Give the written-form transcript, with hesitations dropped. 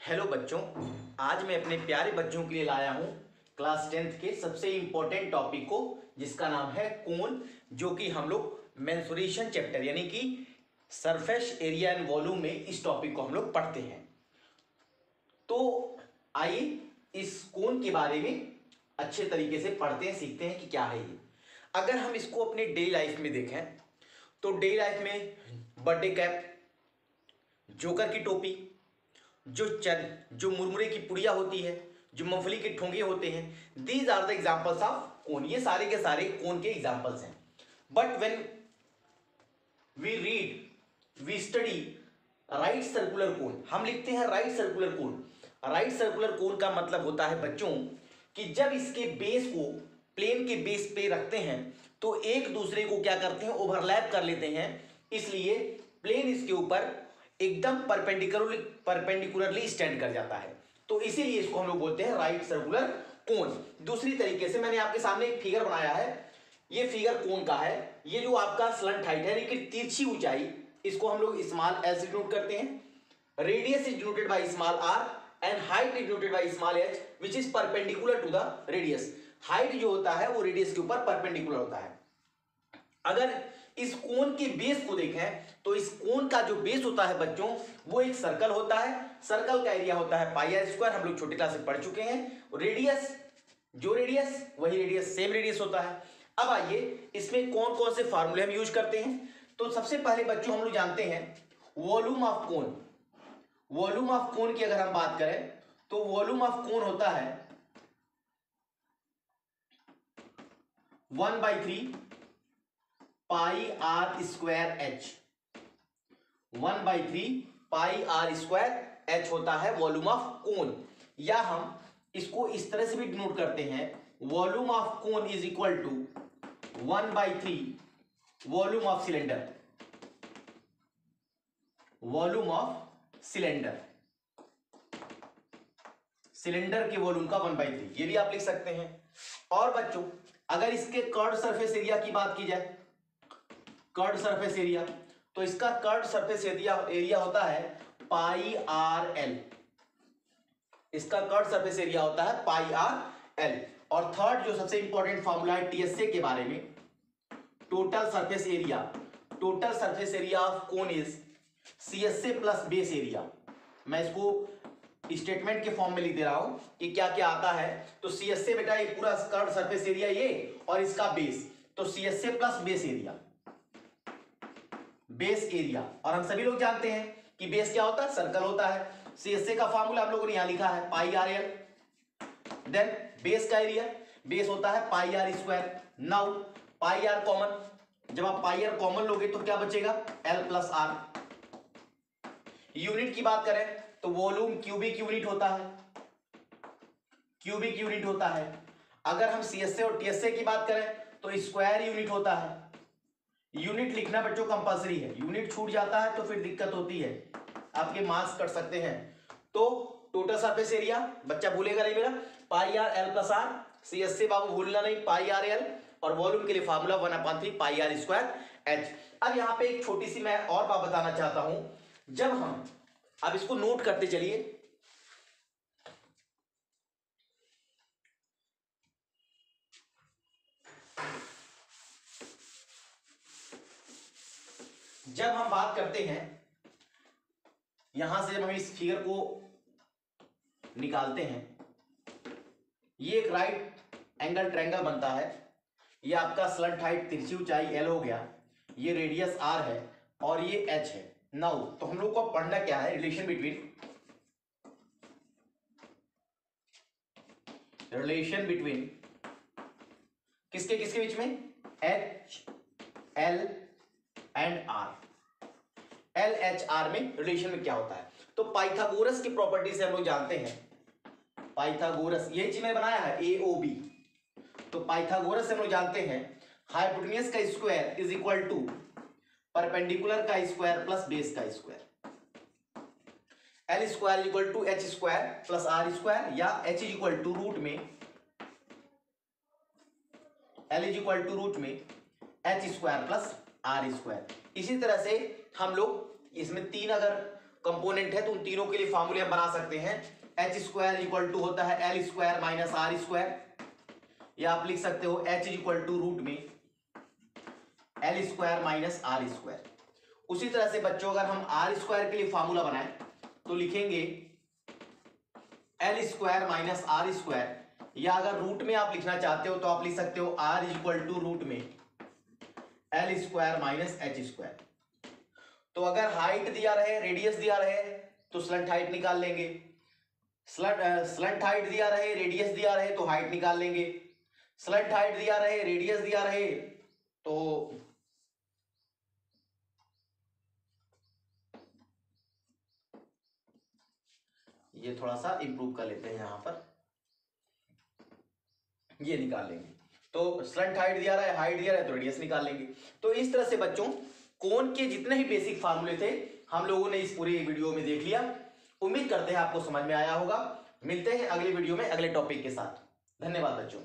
Hello बच्चों, आज मैं अपने प्यारे बच्चों के लिए लाया हूँ क्लास 10th के सबसे इम्पोर्टेंट टॉपिक को, जिसका नाम है कोन, जो कि हम लोग मेंसुरेशन चैप्टर यानी कि सरफेस एरिया एंड वॉल्यूम में इस टॉपिक को हम लोग पढ़ते हैं। तो आइए इस कोन के बारे में अच्छे तरीके से पढ़ते हैं, सीखते हैं कि क्या है ये। अगर हम इसको अपने डेली लाइफ में देखें तो डेली लाइफ में बर्थडे कैप, जोकर की टोपी, जो मुरमुरे की पुड़िया होती है, जो मूंगफली के ठोंगे होते हैं, these are the examples of cone. ये सारे के सारे कोन के एग्जाम्पल्स हैं। But when we read we study right circular cone, हम लिखते हैं right circular cone. Right circular cone का मतलब होता है बच्चों कि जब इसके बेस को प्लेन के बेस पे रखते हैं तो एक दूसरे को क्या करते हैं, ओवरलैप कर लेते हैं, इसलिए प्लेन इसके ऊपर एकदम परपेंडिकुलरली स्टैंड कर जाता है। तो इसीलिए इसको हम लोग बोलते हैं राइट सर्कुलर कोन। दूसरी तरीके से मैंने आपके सामने एक फिगर बनाया है, ये फिगर कोन का है। ये जो आपका स्लंट हाइट है, लेकिन तिरछी ऊंचाई, इसको हम लोग स्मॉल एल से डिनोट करते हैं। Radius is denoted by small r and height is denoted by small h which is perpendicular to the radius. Height जो होता है वो रेडियस के ऊपर परपेंडिकुलर होता है। अगर इस कोन के बेस को देखें तो इस कोन का जो बेस होता है बच्चों, वो एक सर्कल होता है। सर्कल का एरिया होता है पाई आर स्क्वायर, हम लोग छोटी क्लास में पढ़ चुके हैं। रेडियस, जो रेडियस वही रेडियस, सेम रेडियस होता है। अब आइए इसमें कौन कौन से फार्मूले हम यूज करते हैं। तो सबसे पहले बच्चों हम लोग जानते हैं volume of cone. Volume of कोन की अगर हम बात करें तो वॉल्यूम ऑफ कोन होता है 1/3 pi r square h. 1/3 pi r square h होता है वॉल्यूम ऑफ कोन। या हम इसको इस तरह से भी डिनोट करते हैं, volume of cone is equal to 1/3 volume of cylinder. Volume of cylinder, cylinder के वॉल्यूम का 1/3, ये भी आप लिख सकते हैं। और बच्चों अगर इसके कर्व सरफेस एरिया की बात की जाए, कर्व सरफेस एरिया, तो इसका कर्व सरफेस एरिया होता है पाई आर एल। इसका कर्व सरफेस एरिया होता है पाई आर एल। और थर्ड जो सबसे इंपॉर्टेंट फॉर्मूला है टीएसए के बारे में, total surface area. Total surface area of cone is CSA plus base area. मैं इसको स्टेटमेंट के फॉर्म में लिख दे रहा हूं कि क्या क्या आता है। तो सीएसए बेटा ये पूरा कर्व सरफेस एरिया ये, और इसका बेस, तो CSA plus base area, base area. और हम सभी लोग जानते हैं कि बेस क्या होता है, सर्कल होता है। सीएसए का फार्मूला हम लोगों ने यहां लिखा है pi r l. Then base का एरिया, बेस होता है pi r square. Now pi r common, जब आप पाई आर कॉमन लोगे तो क्या बचेगा, एल प्लस आर। यूनिट की बात करें तो वॉल्यूम क्यूबिक यूनिट होता है, क्यूबिक यूनिट होता है। अगर हम सीएसए और टीएसए की बात करें तो स्क्वायर यूनिट होता है। यूनिट लिखना बच्चों कंपलसरी है, यूनिट छूट जाता है तो फिर दिक्कत होती है, आपके मार्क्स कट सकते हैं। तो टोटल सरफेस एरिया बच्चा भूलेगा नहीं मेरा, pi r l plus r. CSA बाबू भूलना नहीं, पाई आर एल। और वॉल्यूम के लिए formula 1/3 pi r square h. अब यहां पे एक छोटी सी मैं और बात बताना चाहता हूं। जब हम अब इसको नोट करते चलिए, जब हम बात करते हैं यहां से, जब हम इस फिगर को निकालते हैं, ये एक राइट एंगल ट्रायंगल बनता है। ये आपका स्लंट हाइट तिरछी ऊंचाई एल हो गया, ये रेडियस आर है और ये एच है। नाउ तो हम लोग को पढ़ना क्या है, रिलेशन बिटवीन किसके किसके बीच में, h l and r. L h r में रिलेशन में क्या होता है, तो पाइथागोरस की प्रॉपर्टी से हम लोग जानते हैं। पाइथागोरस, यही चीज मैंने बनाया है ए ओ बी। तो पाइथागोरस से हम लोग जानते हैं हाइपोटेन्यूज का square is equal to perpendicular का स्क्वायर प्लस बेस का square. L square is equal to h square plus r square, या h is equal to root में, l is equal to root में h square plus r square. इसी तरह से हम लोग इसमें 3 अगर कंपोनेंट है तो उन तीनों के लिए फार्मूले हम बना सकते हैं। एच स्क्वायर इक्वल टू होता है l square minus r square, या आप लिख सकते हो एच इक्वल टू रूट में l square minus r square. उसी तरह से बच्चों अगर हम आर स्क्वायर के लिए फार्मूला बनाएं तो लिखेंगे l square minus r square, या अगर रूट में आप लिखना चाहते हो तो आप लिख सकते हो आर इक्वल टू रूट में l square minus H square. तो अगर हाइट दिया रहे, रेडियस दिया रहे तो स्लंट हाइट निकाल लेंगे, स्लंट हाइट दिया रहे, रेडियस दिया रहे तो हाइट निकाल लेंगे, स्लंट हाइट दिया रहे, रेडियस दिया रहे तो ये थोड़ा सा इंप्रूव कर लेते हैं, यहां पर ये निकाल लेंगे। तो स्लंट हाइट दिया रहा है, हाइट दिया रहा है तो रेडियस निकाल लेंगे। तो इस तरह से बच्चों कोण के जितने ही बेसिक फार्मूले थे हम लोगों ने इस पूरी वीडियो में देख लिया। उम्मीद करते हैं आपको समझ में आया होगा। मिलते हैं अगले वीडियो में अगले टॉपिक के साथ। धन्यवाद बच्चों।